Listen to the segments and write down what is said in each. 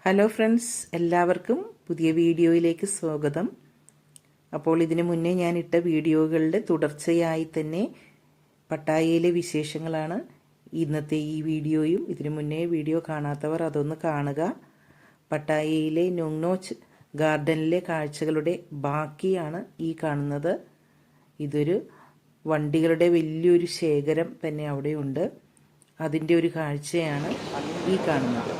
Hello friends, എല്ലാവർക്കും പുതിയ വീഡിയോയിലേക്ക് സ്വാഗതം. അപ്പോൾ ഇതിനു മുന്നേ ഞാൻ ഇട്ട വീഡിയോകളുടെ തുടർച്ചയായി തന്നെ പട്ടായയിലെ വിശേഷങ്ങളാണ് ഇന്നത്തെ ഈ വീഡിയോയും. ഇതിനു മുന്നേ വീഡിയോ കാണാത്തവർ അതൊന്ന് കാണുക. പട്ടായയിലെ നുങ്നോച്ച് ഗാർഡനിലെ കാഴ്ചകളുടെ ബാക്കിയാണ് ഈ കാണുന്നത്. ഇതൊരു വണ്ടികളുടെ വലിയൊരു ശേഖരം തന്നെ അവിടെയുണ്ട്. അതിൻ്റെ ഒരു കാഴ്ചയാണ് ഈ കാണുന്നത്.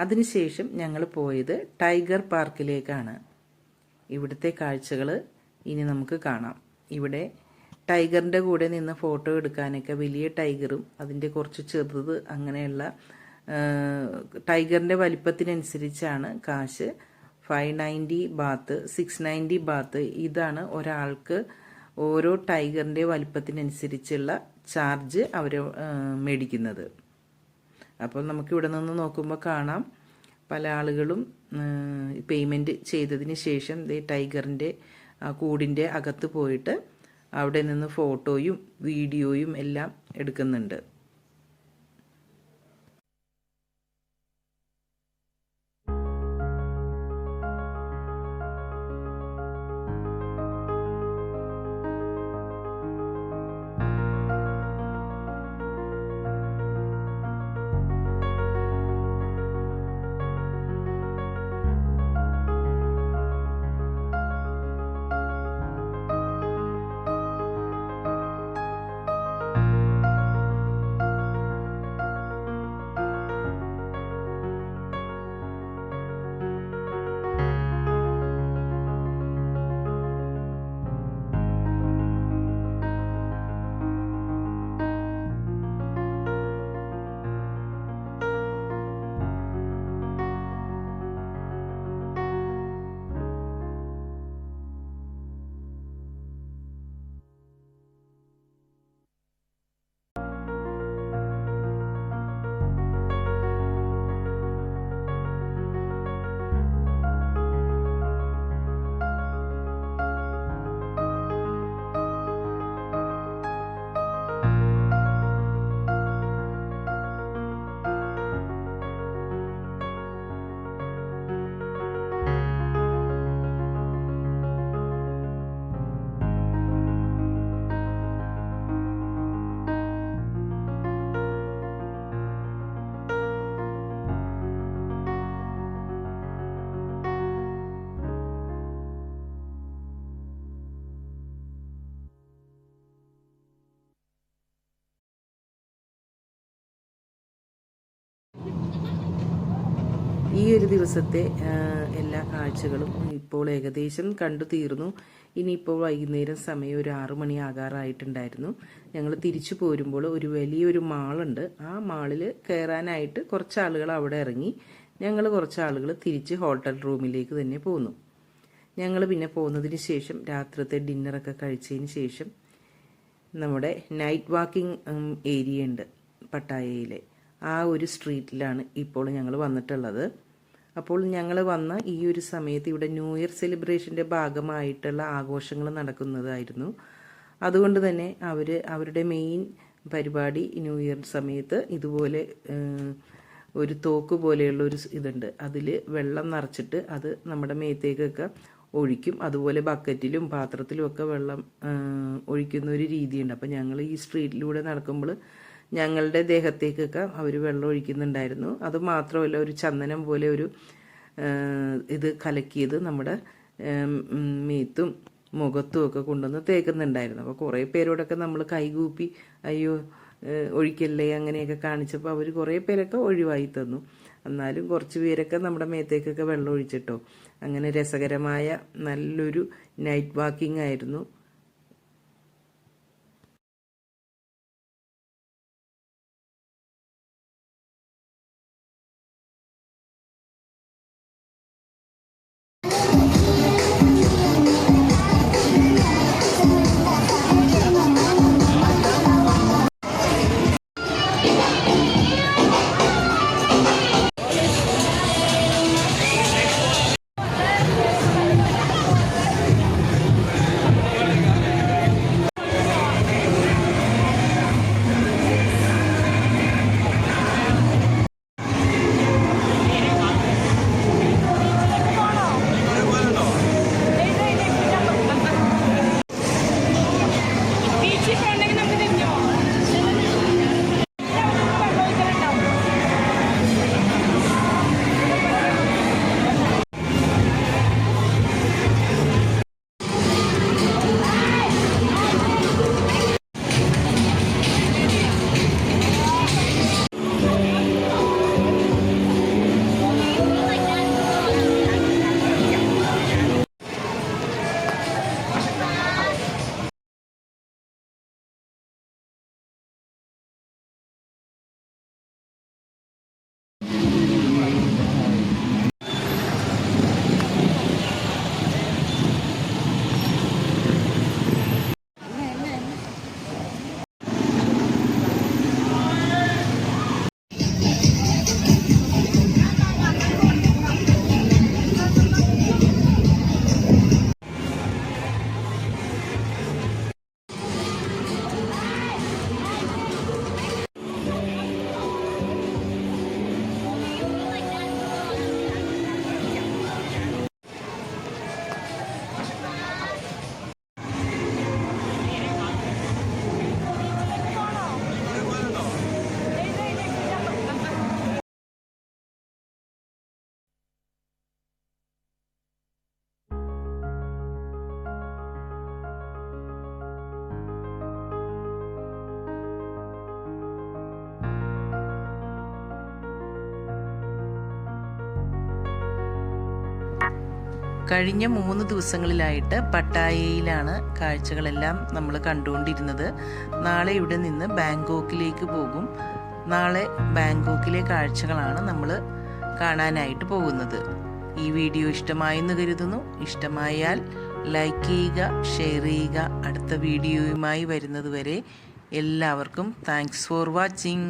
അതിനുശേഷം ഞങ്ങൾ പോയത് ടൈഗർ പാർക്കിലേക്കാണ്. ഇവിടുത്തെ കാഴ്ചകൾ ഇനി നമുക്ക് കാണാം. ഇവിടെ ടൈഗറിൻ്റെ കൂടെ നിന്ന് ഫോട്ടോ എടുക്കാനൊക്കെ വലിയ ടൈഗറും അതിൻ്റെ കുറച്ച് ചെറുത് അങ്ങനെയുള്ള ടൈഗറിൻ്റെ വലിപ്പത്തിനനുസരിച്ചാണ് കാശ്. 590 ബാത്ത്, 690 ബാത്ത്, ഇതാണ് ഒരാൾക്ക് ഓരോ ടൈഗറിൻ്റെ വലിപ്പത്തിനനുസരിച്ചുള്ള ചാർജ് അവർ മേടിക്കുന്നത്. അപ്പോൾ നമുക്കിവിടെ നിന്ന് നോക്കുമ്പോൾ കാണാം പല ആളുകളും പേയ്മെൻറ്റ് ചെയ്തതിന് ശേഷം ടൈഗറിൻ്റെ കൂടിൻ്റെ അകത്ത് പോയിട്ട് അവിടെ നിന്ന് ഫോട്ടോയും വീഡിയോയും എല്ലാം എടുക്കുന്നുണ്ട്. ഈ ഒരു ദിവസത്തെ എല്ലാ കാഴ്ചകളും ഇപ്പോൾ ഏകദേശം കണ്ടു തീർന്നു. ഇനിയിപ്പോൾ വൈകുന്നേരം സമയം ഒരു 6 മണി ആകാറായിട്ടുണ്ടായിരുന്നു. ഞങ്ങൾ തിരിച്ചു പോരുമ്പോൾ ഒരു വലിയൊരു മാളുണ്ട്. ആ മാളിൽ കയറാനായിട്ട് കുറച്ച് ആളുകൾ അവിടെ ഇറങ്ങി. ഞങ്ങൾ കുറച്ച് ആളുകൾ തിരിച്ച് ഹോട്ടൽ റൂമിലേക്ക് തന്നെ പോന്നു. ഞങ്ങൾ പിന്നെ പോകുന്നതിന് ശേഷം രാത്രിത്തെ ഡിന്നറൊക്കെ കഴിച്ചതിന് ശേഷം നമ്മുടെ നൈറ്റ് വാക്കിംഗ് ഏരിയ ഉണ്ട് പട്ടായയിലെ. ആ ഒരു സ്ട്രീറ്റിലാണ് ഇപ്പോൾ ഞങ്ങൾ വന്നിട്ടുള്ളത്. അപ്പോൾ ഞങ്ങൾ വന്ന ഈ ഒരു സമയത്ത് ഇവിടെ ന്യൂ ഇയർ സെലിബ്രേഷൻ്റെ ഭാഗമായിട്ടുള്ള ആഘോഷങ്ങൾ നടക്കുന്നതായിരുന്നു. അതുകൊണ്ട് തന്നെ അവരുടെ മെയിൻ പരിപാടി ന്യൂ ഇയർ സമയത്ത് ഇതുപോലെ ഒരു തോക്ക് പോലെയുള്ള ഒരു ഇതുണ്ട്. അതിൽ വെള്ളം നിറച്ചിട്ട് അത് നമ്മുടെ മേത്തേക്കൊക്കെ ഒഴിക്കും. അതുപോലെ ബക്കറ്റിലും പാത്രത്തിലും ഒക്കെ വെള്ളം ഒഴിക്കുന്ന ഒരു രീതിയുണ്ട്. അപ്പോൾ ഞങ്ങൾ ഈ സ്ട്രീറ്റിലൂടെ നടക്കുമ്പോൾ ഞങ്ങളുടെ ദേഹത്തേക്കൊക്കെ അവർ വെള്ളം ഒഴിക്കുന്നുണ്ടായിരുന്നു. അത് മാത്രമല്ല, ഒരു ചന്ദനം പോലെ ഒരു ഇത് കലക്കിയത് നമ്മുടെ മേത്തും മുഖത്തും ഒക്കെ കൊണ്ടുവന്ന് തേക്കുന്നുണ്ടായിരുന്നു. അപ്പോൾ കുറേ പേരോടൊക്കെ നമ്മൾ കൈകൂപ്പി അയ്യോ ഒഴിക്കല്ലേ അങ്ങനെയൊക്കെ കാണിച്ചപ്പോൾ അവർ കുറേ പേരൊക്കെ ഒഴിവായി തന്നു. എന്നാലും കുറച്ച് പേരൊക്കെ നമ്മുടെ മേത്തേക്കൊക്കെ വെള്ളം ഒഴിച്ചിട്ടോ. അങ്ങനെ രസകരമായ നല്ലൊരു നൈറ്റ് വാക്കിംഗ് ആയിരുന്നു. കഴിഞ്ഞ 3 ദിവസങ്ങളിലായിട്ട് പട്ടായയിലാണ് കാഴ്ചകളെല്ലാം നമ്മൾ കണ്ടുകൊണ്ടിരുന്നത്. നാളെ ഇവിടെ നിന്ന് ബാങ്കോക്കിലേക്ക് പോകും. നാളെ ബാങ്കോക്കിലെ കാഴ്ചകളാണ് നമ്മൾ കാണാനായിട്ട് പോകുന്നത്. ഈ വീഡിയോ ഇഷ്ടമായെന്ന് കരുതുന്നു. ഇഷ്ടമായാൽ ലൈക്ക് ചെയ്യുക, ഷെയർ ചെയ്യുക. അടുത്ത വീഡിയോയുമായി വരുന്നത് വരെ എല്ലാവർക്കും താങ്ക്സ് ഫോർ വാച്ചിങ്.